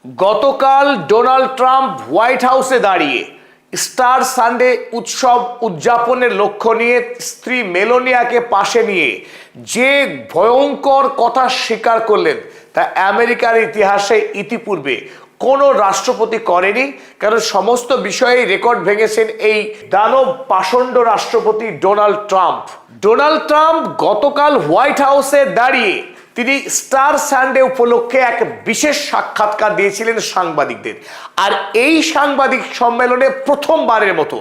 গতকাল Donald Trump white হাউসে দাঁড়িয়ে স্টার সানডে উৎসব উদযাপনের লক্ষ্য নিয়ে স্ত্রী মেলোনিয়াকে পাশে নিয়ে যে ভয়ঙ্কর কথা স্বীকার করলেন তা আমেরিকার ইতিহাসে ইতিপূর্বে কোনো রাষ্ট্রপতি করেনি। কারণ সমস্ত বিষয়ে রেকর্ড ভেঙেছেন এই দানব পাষণ্ড রাষ্ট্রপতি ডোনাল্ড ট্রাম্প। ডোনাল্ড ট্রাম্প গতকাল হোয়াইট হাউসে দাঁড়িয়ে তিনি স্টার সানডে উপলক্ষে এক বিশেষ সাক্ষাৎকার দিয়েছিলেন সাংবাদিকদের। আর এই সাংবাদিক সম্মেলনে প্রথমবারের মতো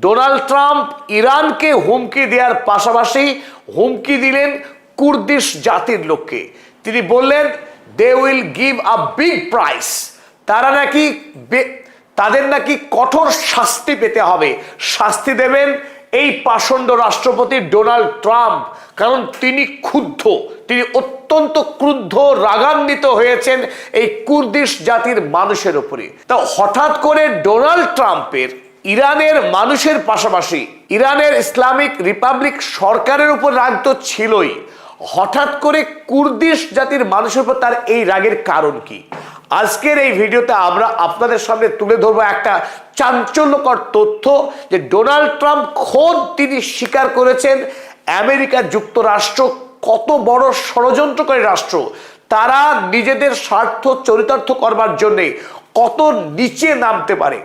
ডোনাল্ড ট্রাম্প ইরানকে হুমকি দেওয়ার পাশাপাশি হুমকি দিলেন কুর্দিশ জাতির লোককে। তিনি বললেন they will give a big price, তাদের নাকি কঠোর শাস্তি পেতে হবে, শাস্তি দেবেন এই পাষণ্ড রাষ্ট্রপতি ডোনাল্ড ট্রাম্প। কারণ তিনি ক্ষুব্ধ, তিনি অত্যন্ত ক্রুদ্ধ, রাগান্বিত হয়েছেন এই কুর্দিশ জাতির মানুষের উপরে। তা হঠাৎ করে ডোনাল্ড ট্রাম্পের ইরানের মানুষের পাশাপাশি ইরানের ইসলামিক রিপাবলিক সরকারের উপর রাগ তো ছিলই, হঠাৎ করে কুর্দিশ জাতির মানুষের উপর তার এই রাগের কারণ কি? আজকের এই ভিডিওতে আমরা আপনাদের সামনে তুলে ধরবো একটা চাঞ্চল্যকর তথ্য যে ডোনাল্ড ট্রাম্প খোদ তিনি স্বীকার করেছেন আমেরিকা যুক্তরাষ্ট্র কত বড় ষড়যন্ত্রকারী রাষ্ট্র। তারা নিজেদের স্বার্থ চরিতার্থ করবার জন্যে কত নিচে নামতে পারে।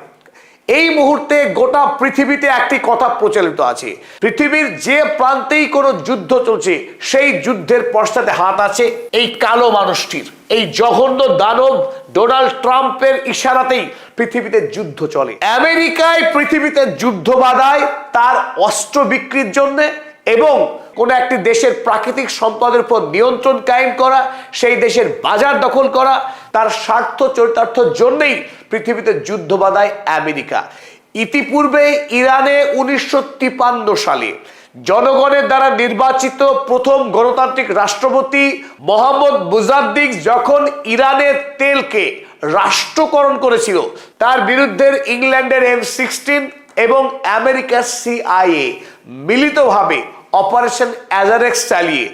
এই মুহূর্তে গোটা পৃথিবীতে একটি কথা প্রচলিত আছে, পৃথিবীর যে প্রান্তেই কোনো যুদ্ধ চলছে সেই যুদ্ধের পশ্চাতে হাত আছে এই কালো মানুষটির। এই জঘন্য দানব ডোনাল্ড ট্রাম্পের ইশারাতেই পৃথিবীতে যুদ্ধ চলে। আমেরিকায় পৃথিবীতে যুদ্ধ বাধায় তার অস্ত্র বিক্রির জন্য এবং কোন একটি দেশের প্রাকৃতিক সম্পদের উপর নিয়ন্ত্রণ কায়েম করা, সেই দেশের বাজার দখল করা, তার স্বার্থ চরিতার্থের জন্যই পৃথিবীতে যুদ্ধ বাধায় আমেরিকা। ইতিপূর্বে ইরানে 1953 সালে জনগণের দ্বারা নির্বাচিত প্রথম গণতান্ত্রিক রাষ্ট্রপতি মোহাম্মদ মুজাদ্দিক যখন ইরানের তেলকে রাষ্ট্রকরণ করেছিল, তার বিরুদ্ধে ইংল্যান্ডের M16 এবং আমেরিকার CIA মিলিতভাবে অপারেশন অ্যাজারেক্স চালিয়ে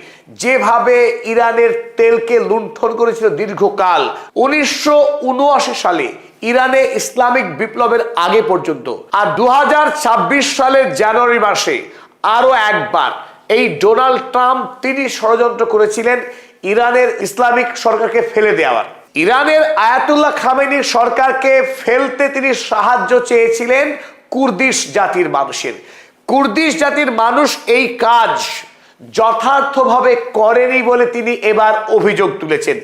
যেভাবে ইরানের তেলকে লুণ্ঠন করেছিল দীর্ঘকাল, 1979 সালে ইরানে ইসলামিক বিপ্লবের আগে পর্যন্ত, আর 2026 সালের জানুয়ারি মাসে আরো একবার এই ডোনাল্ড ট্রাম্প তিনি ষড়যন্ত্র করেছিলেন ইরানের ইসলামিক সরকারকে ফেলে দেওয়ার। ইরানের আয়াতুল্লাহ খামেনির সরকারকে ফেলতে তিনি সাহায্য চেয়েছিলেন কুর্দিশ জাতির মানুষের। কুর্দিশ জাতির মানুষ এই কাজ যথার্থভাবে করেনি বলে তিনি এবার অভিযোগ তুলেছেন।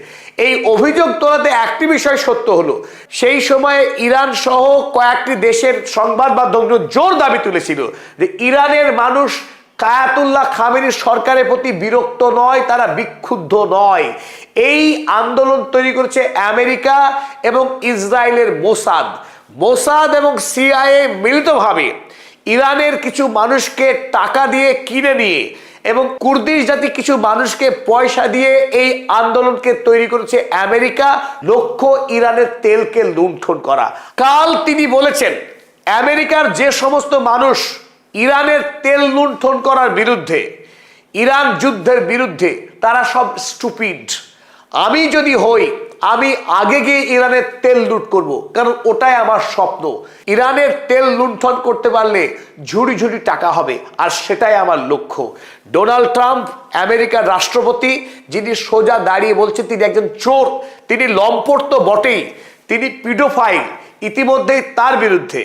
এই অভিযোগ তোলাতে একটি বিষয় সত্য হলো, সেই সময়ে ইরান সহ কয়েকটি দেশের সংবাদ মাধ্যম জোর দাবি তুলেছিল যে ইরানের মানুষ আয়াতুল্লাহ খামেনির সরকারের প্রতি বিরক্ত নয়, তারা বিক্ষুব্ধ নয়। এই আন্দোলন তৈরি করেছে আমেরিকা এবং ইসরায়েলের মোসাদ এবং CIA মিলিতভাবে ইরানের কিছু মানুষকে টাকা দিয়ে কিনে নিয়ে এবং কুর্দিশ জাতি কিছু মানুষকে পয়সা দিয়ে এই আন্দোলনকে তৈরি করেছে আমেরিকা, লক্ষ্য ইরানের তেলকে লুণ্ঠন করা। কাল তিনি বলেছেন আমেরিকার যে সমস্ত মানুষ ইরানের তেল লুণ্ঠন করার বিরুদ্ধে, ইরান যুদ্ধের বিরুদ্ধে, তারা সব স্টুপিড। আমি যদি হই আমি আগে গিয়ে ইরানের তেল লুট করব, কারণ ওটাই আমার স্বপ্ন। ইরানের তেল লুণ্ঠন করতে পারলে ঝুড়ি ঝুড়ি টাকা হবে, আর সেটাই আমার লক্ষ্য। ডোনাল্ড ট্রাম্প আমেরিকার রাষ্ট্রপতি, যিনি সোজা দাঁড়িয়ে বলছেন তিনি একজন চোর, তিনি লম্পট তো বটেই, তিনি পিডোফাইল। ইতিমধ্যেই তার বিরুদ্ধে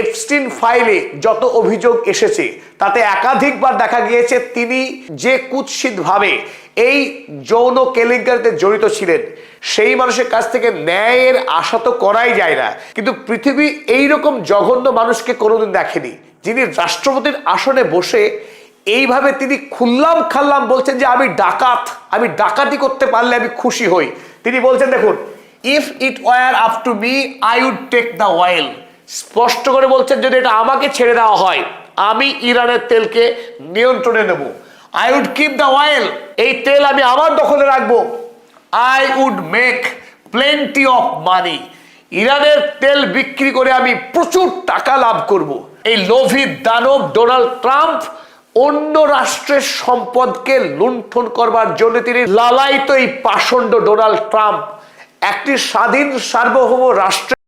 এপস্টিন ফাইলে যত অভিযোগ এসেছে তাতে একাধিকবার দেখা গিয়েছে তিনি যে কুৎসিতভাবে এই যৌন কেলেঙ্কারিতে জড়িত ছিলেন, সেই মানুষের কাছ থেকে ন্যায়ের আশা তো করাই যায় না। কিন্তু পৃথিবী এইরকম জঘন্য মানুষকে কোনোদিন দেখেনি, যিনি রাষ্ট্রপতির আসনে বসে এইভাবে তিনি খুল্লাম খাল্লাম বলছেন যে আমি ডাকাত, আমি ডাকাতি করতে পারলে আমি খুশি হই। তিনি বলছেন দেখুন, if it were up to me I would take the oil. স্পষ্ট করে বলছেন যদি এটা আমাকে ছেড়ে দেওয়া হয় আমি ইরানের তেলকে নিয়ন্ত্রণে নেব। I would keep the oil, এই তেল আমি আমার দখলে রাখবো। I would make plenty of money, ইরানের তেল বিক্রি করে আমি প্রচুর টাকা লাভ করব। এই লোভী দানব ডোনাল্ড ট্রাম্প অন্য রাষ্ট্রের সম্পদকে লুণ্ঠন করবার জন্য তিনি লালায়িত এই পাষণ্ড ডোনাল্ড ট্রাম্প একটি স্বাধীন সার্বভৌম রাষ্ট্রে